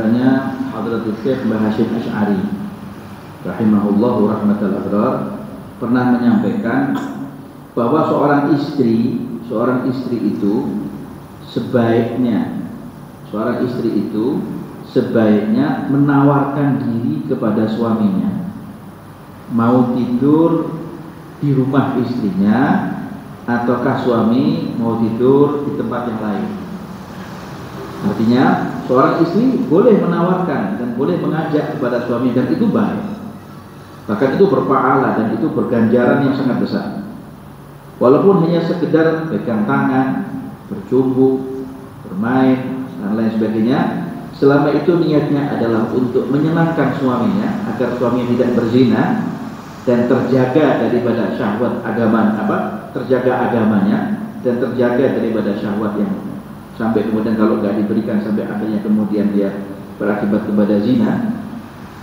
antaranya Hadratus Syekh Mbah Hasyim Asy'ari rahimahullahu rahmatal abrar pernah menyampaikan bahwa seorang istri itu sebaiknya menawarkan diri kepada suaminya, mau tidur di rumah istrinya ataukah suami mau tidur di tempat yang lain. Artinya seorang istri boleh menawarkan dan boleh mengajak kepada suami, dan itu baik, bahkan itu berpahala dan itu berganjaran yang sangat besar. Walaupun hanya sekedar pegang tangan, bercumbu, bermain dan lain sebagainya, selama itu niatnya adalah untuk menyenangkan suaminya agar suaminya tidak berzina dan terjaga daripada syahwat terjaga agamanya dan terjaga daripada syahwat yang sampai kemudian kalau nggak diberikan sampai akhirnya kemudian dia berakibat kepada zina,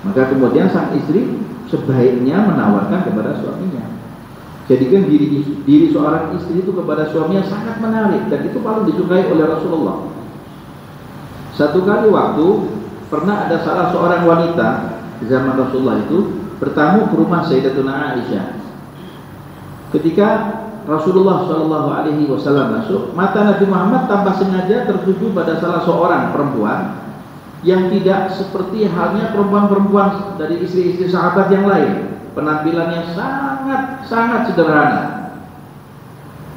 maka kemudian sang istri sebaiknya menawarkan kepada suaminya. Jadikan diri seorang istri itu kepada suaminya sangat menarik, dan itu paling disukai oleh Rasulullah. Satu kali waktu pernah ada salah seorang wanita di zaman Rasulullah itu bertamu ke rumah Sayyidatuna Aisyah. Ketika Rasulullah SAW masuk, mata Nabi Muhammad tanpa sengaja tertuju pada salah seorang perempuan yang tidak seperti halnya perempuan-perempuan dari istri-istri sahabat yang lain. Penampilannya sangat sederhana.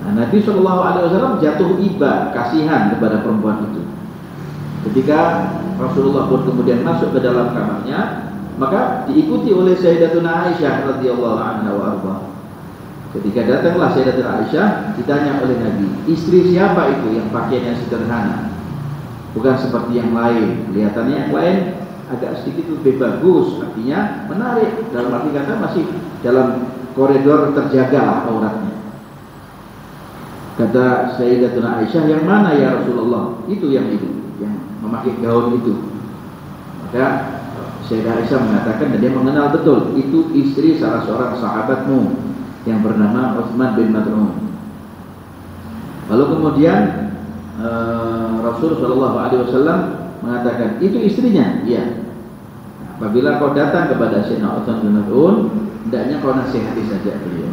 Nah, Nabi SAW jatuh iba, kasihan kepada perempuan itu. Ketika Rasulullah pun kemudian masuk ke dalam kamarnya, maka diikuti oleh Sayyidatuna Aisyah radhiyallahu anha wa arba. Ketika datanglah Sayyidatuna Aisyah, ditanya oleh Nabi, istri siapa itu yang pakaiannya sederhana, bukan seperti yang lain, kelihatannya yang lain agak sedikit lebih bagus, artinya menarik, dalam arti kata masih dalam koridor terjaga auratnya. Kata Sayyidatuna Aisyah, yang mana ya Rasulullah? Itu yang memakai gaun itu. Maka Sayyidah Aisyah mengatakan, dan dia mengenal betul, itu istri salah seorang sahabatmu yang bernama Utsman bin Maz'un. Lalu kemudian Rasulullah SAW mengatakan, itu istrinya? Iya. Apabila kau datang kepada Sayyidina Utsman bin Maz'un, hendaknya kau nasihati saja beliau.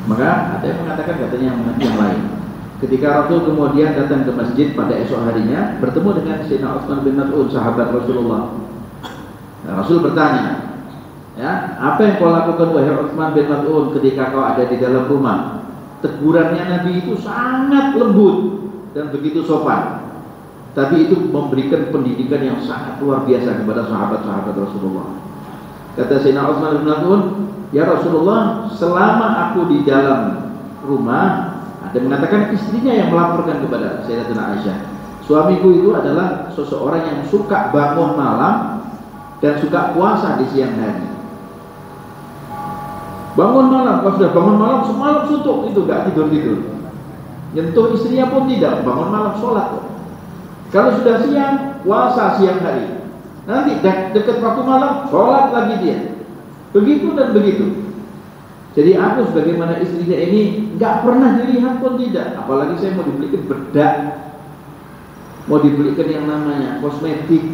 Maka ada yang mengatakan katanya yang lain. Ketika Rasul kemudian datang ke masjid pada esok harinya, bertemu dengan Sayyidina Utsman bin Maz'un, sahabat Rasulullah. Nah, Rasul bertanya, ya, apa yang kau lakukan wahai Utsman bin Maz'un ketika kau ada di dalam rumah? Tegurannya Nabi itu sangat lembut dan begitu sopan, tapi itu memberikan pendidikan yang sangat luar biasa kepada sahabat-sahabat Rasulullah. Kata Sayyidina Utsman bin Maz'un, ya Rasulullah, selama aku di dalam rumah, ada mengatakan istrinya yang melaporkan kepada Sayyidatuna Aisyah, suamiku itu adalah seseorang yang suka bangun malam dan suka puasa di siang hari. Bangun malam, kalau sudah bangun malam semalam suntuk itu gak tidur-tidur. Nyentuh istrinya pun tidak, bangun malam sholat. Kalau sudah siang, puasa siang hari. Nanti dekat waktu malam, sholat lagi dia. Begitu dan begitu. Jadi aku sebagaimana istrinya ini gak pernah dilihat pun tidak. Apalagi saya mau dibelikan bedak, mau dibelikan yang namanya kosmetik,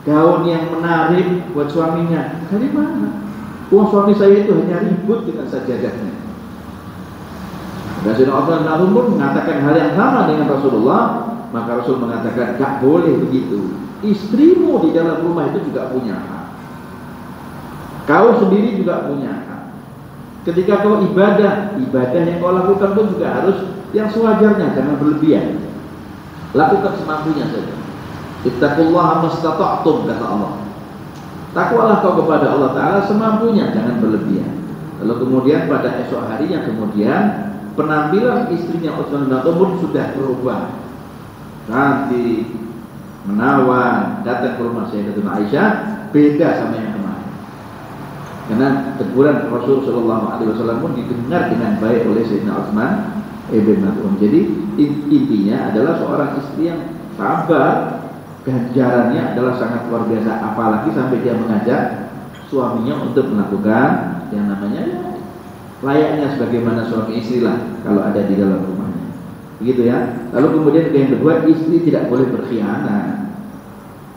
gaun yang menarik buat suaminya. Dari mana? Uang suami saya itu hanya ribut dengan sajadahnya. Dan Sayyidina Utsman bin Maz'un pun mengatakan hal yang sama dengan Rasulullah. Maka Rasul mengatakan, gak boleh begitu. Istrimu di dalam rumah itu juga punya hak. Kau sendiri juga punya hak. Ketika kau ibadah yang kau lakukan pun juga harus yang sewajarnya, jangan berlebihan. Lakukan semampunya saja. Ittaqullaha mastata'tum, kata Allah. Takwalah kau kepada Allah Ta'ala semampunya, jangan berlebihan. Lalu kemudian pada esok harinya kemudian penampilan istrinya Utsman bin Maz'un pun sudah berubah. Nanti menawan, datang ke rumah Sayyidatuna Aisyah, beda sama yang kemarin. Karena teguran Rasulullah SAW pun didengar dengan baik oleh Sayyidina Utsman bin Maz'un. Jadi intinya adalah seorang istri yang sabar, ganjarannya adalah sangat luar biasa. Apalagi sampai dia mengajak suaminya untuk melakukan yang namanya layaknya sebagaimana suami istri lah kalau ada di dalam rumahnya. Begitu ya. Lalu kemudian yang kedua, istri tidak boleh berkhianat.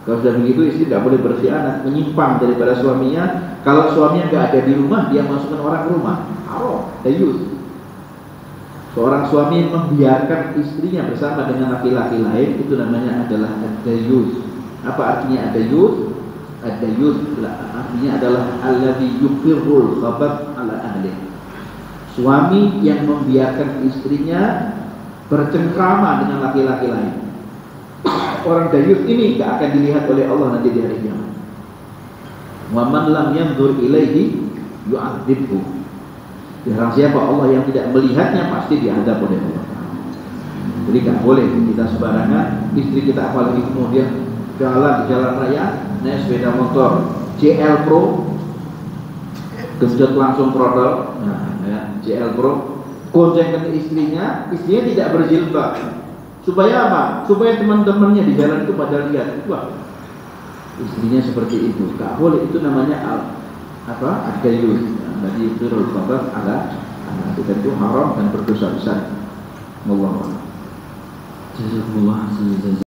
Kalau sudah begitu istri tidak boleh berkhianat, menyimpang daripada suaminya. Kalau suaminya nggak ada di rumah, dia masukkan orang ke rumah. Haram, dayus. Seorang suami yang membiarkan istrinya bersama dengan laki-laki lain, itu namanya adalah dayus. Apa artinya dayus? Dayus artinya adalah alladzi yuqirrul khabath ala ahli. Suami yang membiarkan istrinya bercengkrama dengan laki-laki lain. Orang dayus ini tidak akan dilihat oleh Allah nanti di hari kiamat. Wa man lam yanzur ilaihi yu'adzibhu. Barang siapa Allah yang tidak melihatnya pasti diadab oleh Allah. Jadi tidak boleh kita sembarangan. Istri kita apalagi kemudian jalan di jalan raya naik sepeda motor JL Pro, genjot langsung throttle. Nah, ya, JL Pro goncengkan istrinya tidak berjilbab. Supaya apa? Supaya teman-temannya di jalan itu pada lihat, wah, istrinya seperti itu. Gak boleh, itu namanya ad-dayus. Jadi itu rukabah ala itu haram dan berdosa besar. Allah. Jazakumullah.